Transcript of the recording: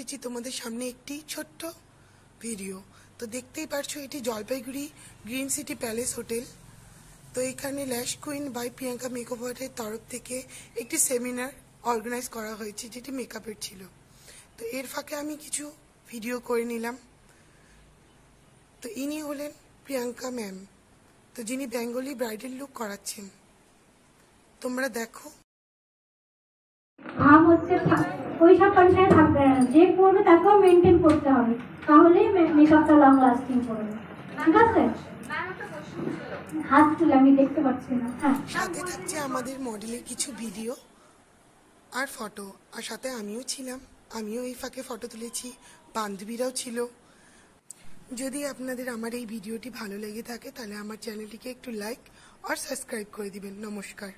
এসেছি তোমাদের সামনে একটি ছোট্ট ভিডিও। তো দেখতেই পারছো এটি Jalpaiguri green city palace hotel. তো এখানে ল্যাশ কুইন বাই প্রিয়াঙ্কা মেকওভারের তরফ থেকে একটি সেমিনার অর্গানাইজ করা হয়েছে, যেটি মেকআপের ছিল। তো এর ফাঁকে আমি কিছু ভিডিও করে নিলাম। তো ইনি হলেন প্রিয়াঙ্কা ম্যাম, তো যিনি বেঙ্গলি ব্রাইডাল লুক করাচ্ছেন। তোমরা দেখো। ভাব হচ্ছে ওই সব কন্ডিশনে থাকবে না, যে করবে তাকেও মেনটেন করতে হবে, তাহলেই মেকআপটা লং লাস্টিং করবে। ঠিক আছে, হাত তুলে আমি দেখতে পাচ্ছি না। সাথে থাকছে আমাদের মডেলের কিছু ভিডিও আর ফটো, আর সাথে আমিও ছিলাম। আমিও এই ফাঁকে ফটো তুলেছি, বান্ধবীরাও ছিল। যদি আপনাদের আমার এই ভিডিওটি ভালো লেগে থাকে তাহলে আমার চ্যানেলটিকে একটু লাইক আর সাবস্ক্রাইব করে দিবেন। নমস্কার।